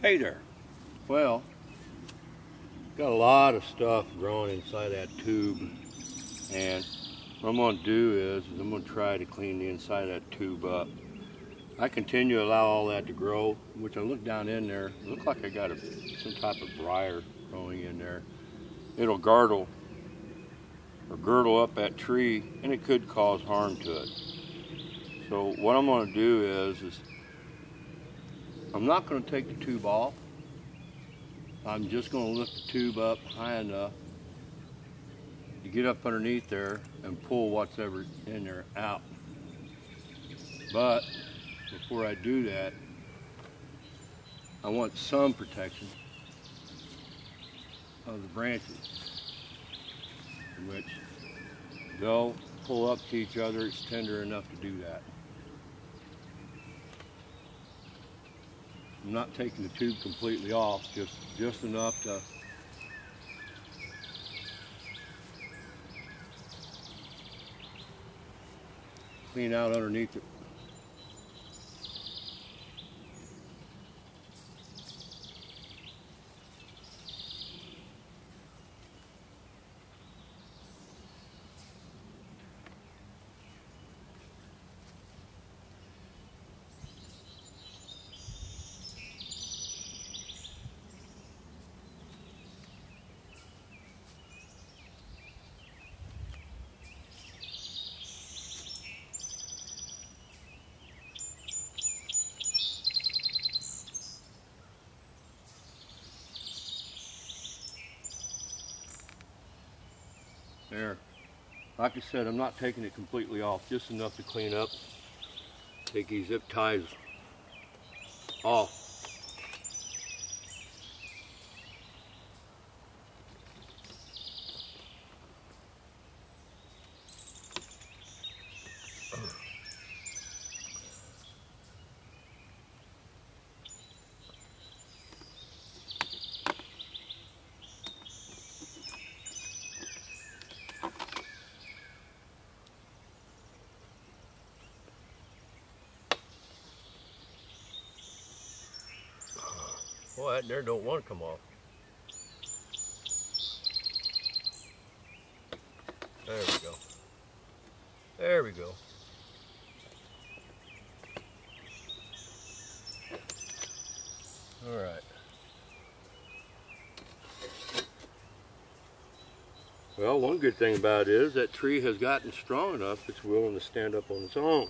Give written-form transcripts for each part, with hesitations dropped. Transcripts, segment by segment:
Hey there. Well, got a lot of stuff growing inside that tube, and what I'm going to do is I'm going to try to clean the inside of that tube up. I continue to allow all that to grow, which I look down in there, it looks like I got some type of briar growing in there. It'll girdle up that tree, and it could cause harm to it. So what I'm going to do is I'm not going to take the tube off. I'm just going to lift the tube up high enough to get up underneath there and pull what's ever in there out. But before I do that, I want some protection of the branches, in which they'll pull up to each other. It's tender enough to do that. I'm not taking the tube completely off, just enough to clean out underneath it. There. Like I said, I'm not taking it completely off, just enough to clean up. Take these zip ties off. Boy, that there don't want to come off. There we go. There we go. All right. Well, one good thing about it is that tree has gotten strong enough it's willing to stand up on its own.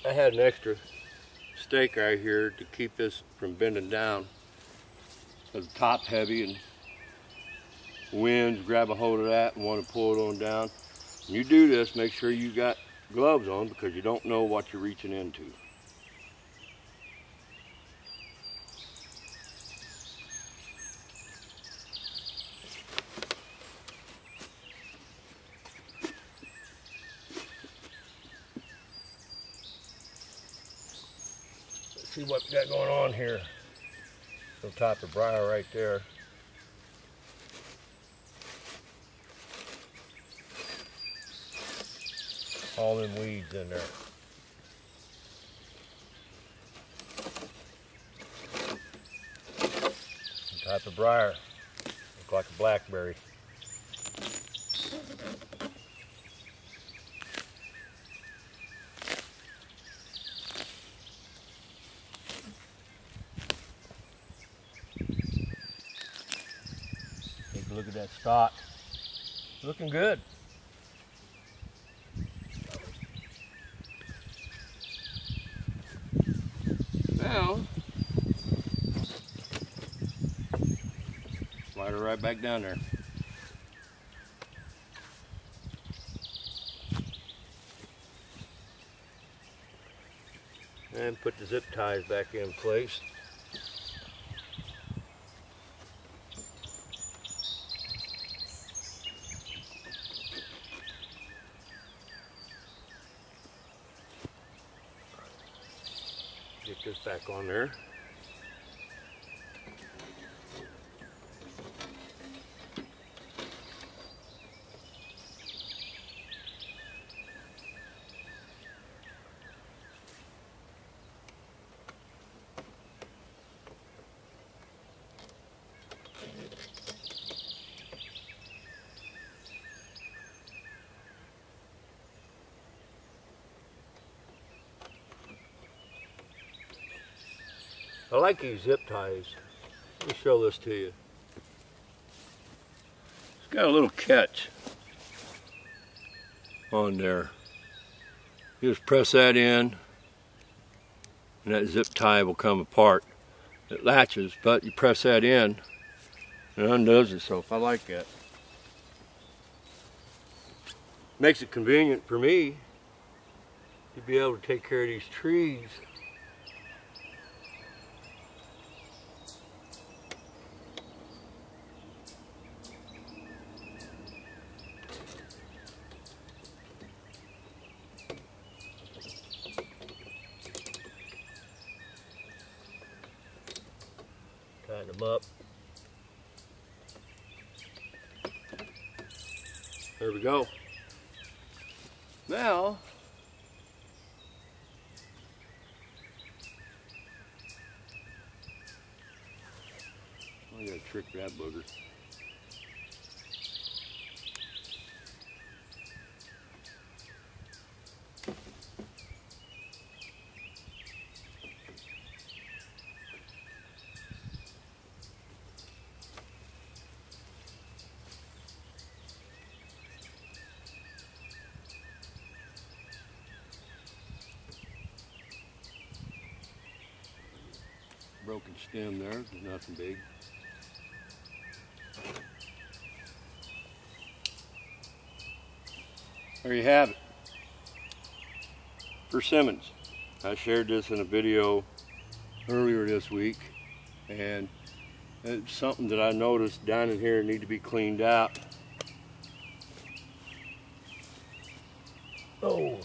I had an extra stake right here to keep this from bending down, because the top's heavy and winds grab a hold of that and want to pull it on down. When you do this, make sure you got gloves on, because you don't know what you're reaching into. See what we got going on here. Some type of briar right there. All them weeds in there. Some type of briar. Look like a blackberry. Look at that stalk. Looking good. Now, slide her right back down there. And put the zip ties back in place. Get this back on there. I like these zip ties. Let me show this to you. It's got a little catch on there. You just press that in and that zip tie will come apart. It latches, but you press that in and it undoes itself. I like that. Makes it convenient for me to be able to take care of these trees. Tighten them up. There we go. Now, I gotta trick that booger. Broken stem there, nothing big. There you have it. Persimmons. I shared this in a video earlier this week, and it's something that I noticed down in here need to be cleaned out. Oh.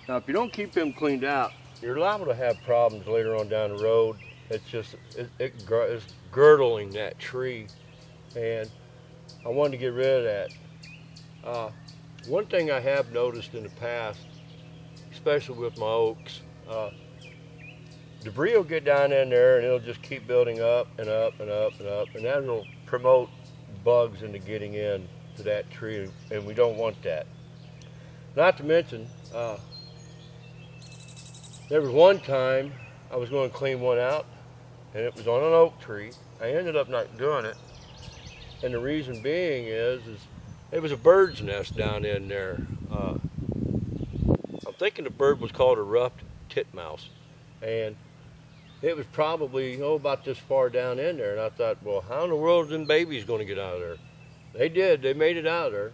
Now if you don't keep them cleaned out, you're liable to have problems later on down the road. It's just, it's girdling that tree, and I wanted to get rid of that. One thing I have noticed in the past, especially with my oaks, debris will get down in there and it'll just keep building up and up and up and up, and that will promote bugs into getting in to that tree, and we don't want that. Not to mention, there was one time I was going to clean one out, and it was on an oak tree. I ended up not doing it, and the reason being is it was a bird's nest down in there. I'm thinking the bird was called a ruffed titmouse, and it was probably about this far down in there, and I thought, well, how in the world are them babies going to get out of there? They did. They made it out of there.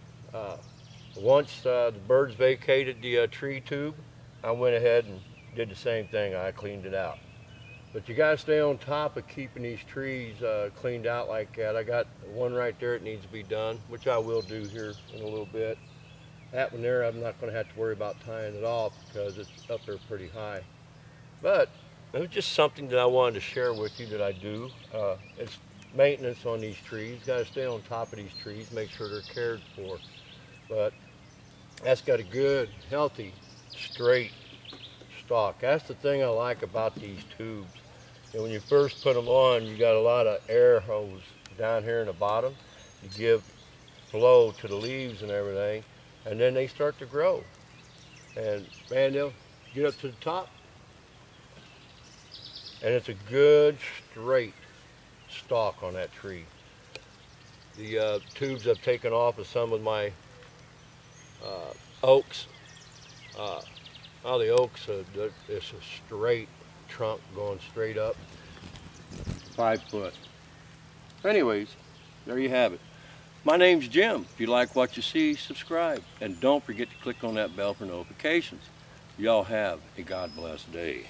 Once the birds vacated the tree tube, I went ahead and did the same thing. I cleaned it out. But you got to stay on top of keeping these trees cleaned out like that. I got one right there that needs to be done, which I will do here in a little bit. That one there, I'm not going to have to worry about tying it off because it's up there pretty high. But it was just something that I wanted to share with you that I do. It's maintenance on these trees. Got to stay on top of these trees, make sure they're cared for. But that's got a good, healthy, straight stalk. That's the thing I like about these tubes. And when you first put them on, you got a lot of air hose down here in the bottom. You give flow to the leaves and everything, and then they start to grow. And man, they'll get up to the top, and it's a good straight stalk on that tree. The tubes I've taken off of some of my oaks. All the oaks, it's a straight trunk going straight up. 5 foot. Anyways, there you have it. My name's Jim. If you like what you see, subscribe. And don't forget to click on that bell for notifications. Y'all have a God bless day.